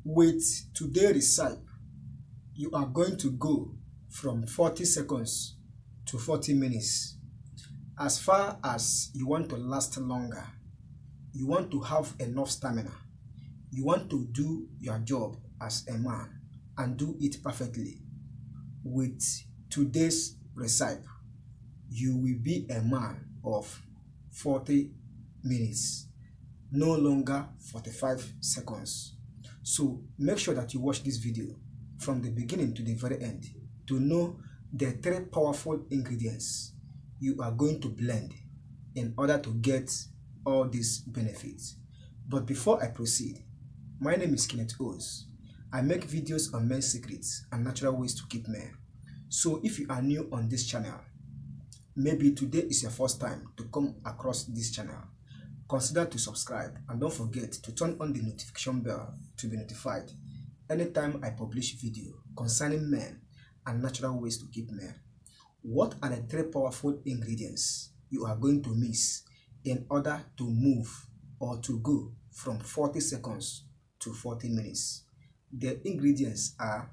With today's recipe, you are going to go from 40 seconds to 40 minutes. As far as you want to last longer, you want to have enough stamina, you want to do your job as a man and do it perfectly. With today's recipe, you will be a man of 40 minutes, no longer 45 seconds. So make sure that you watch this video from the beginning to the very end to know the 3 powerful ingredients you are going to blend in order to get all these benefits. But before I proceed, my name is Kenneth Os. I make videos on men's secrets and natural ways to keep men. So if you are new on this channel, maybe today is your first time to come across this channel, consider to subscribe and don't forget to turn on the notification bell to be notified anytime I publish video concerning men and natural ways to keep men. What are the 3 powerful ingredients you are going to miss in order to move or to go from 40 seconds to 40 minutes? The ingredients are: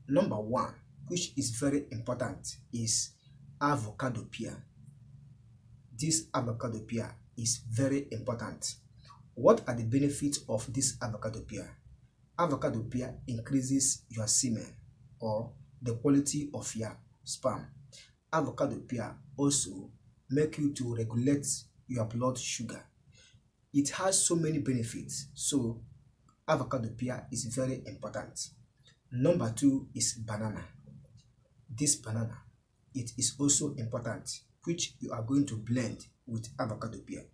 number 1, which is very important, is avocado pear. This avocado pear is very important. What are the benefits of this avocado pear? Avocado pear increases your semen or the quality of your sperm. Avocado pear also make you to regulate your blood sugar. It has so many benefits, so avocado pear is very important. Number 2 is banana. This banana, it is also important, which you are going to blend with avocado pear.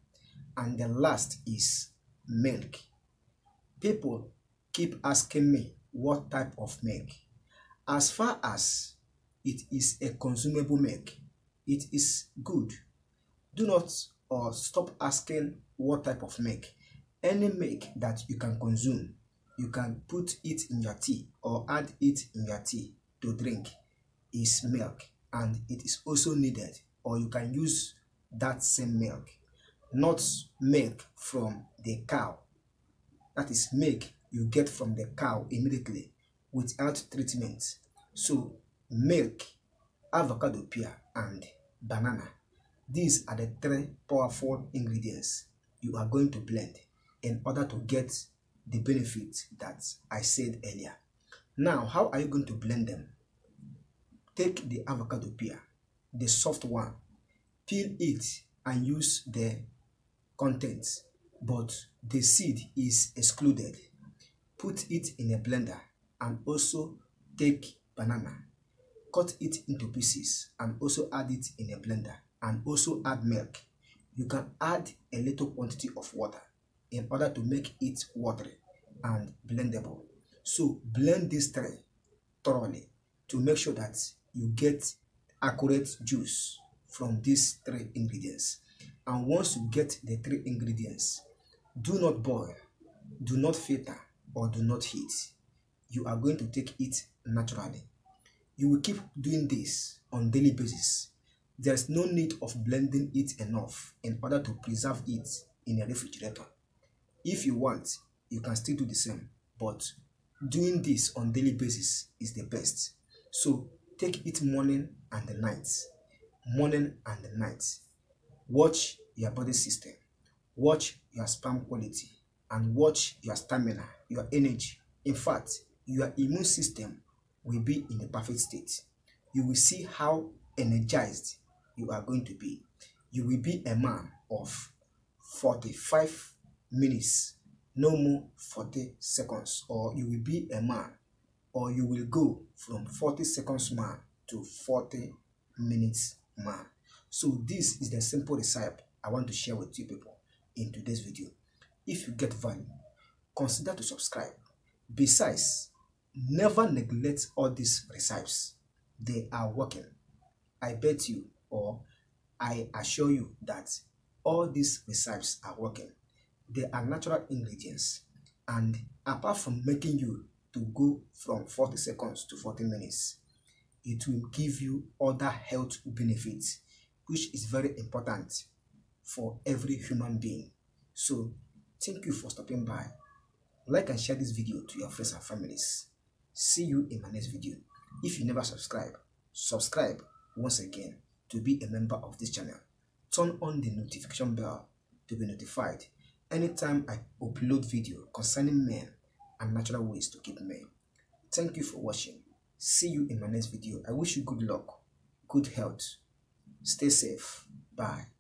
And the last is milk. People keep asking me what type of milk. As far as it is a consumable milk, it is good. Do not stop asking what type of milk. Any milk that you can consume, you can put it in your tea or add it in your tea to drink, is milk, and it is also needed, or you can use that same milk, not milk from the cow. That is milk you get from the cow immediately without treatment. So milk, avocado pear, and banana, these are the 3 powerful ingredients you are going to blend in order to get the benefits that I said earlier. Now, how are you going to blend them? Take the avocado pear, the soft one, peel it and use the contents, but the seed is excluded. Put it in a blender, and also take banana, cut it into pieces and also add it in a blender, and also add milk. You can add a little quantity of water in order to make it watery and blendable. So blend these 3 thoroughly to make sure that you get accurate juice from these 3 ingredients. And once you get the 3 ingredients, do not boil, do not filter, or do not heat. You are going to take it naturally. You will keep doing this on daily basis. There's no need of blending it enough in order to preserve it in a refrigerator. If you want, you can still do the same, but doing this on daily basis is the best. So take it morning and the night. Morning and the night. Watch your body system, watch your sperm quality, and watch your stamina, your energy. In fact, your immune system will be in a perfect state. You will see how energized you are going to be. You will be a man of 45 minutes, no more 40 seconds, or you will be a man, or you will go from 40 seconds man to 40 minutes man. So this is the simple recipe I want to share with you people in today's video. If you get value, consider to subscribe. Besides, never neglect all these recipes. They are working. I bet you, or I assure you, that all these recipes are working. They are natural ingredients, and apart from making you to go from 40 seconds to 40 minutes, it will give you other health benefits, which is very important for every human being. So thank you for stopping by. Like and share this video to your friends and families. See you in my next video. If you never subscribe once again to be a member of this channel. Turn on the notification bell to be notified anytime I upload video concerning men and natural ways to keep men. Thank you for watching. See you in my next video. I wish you good luck, good health. Stay safe. Bye.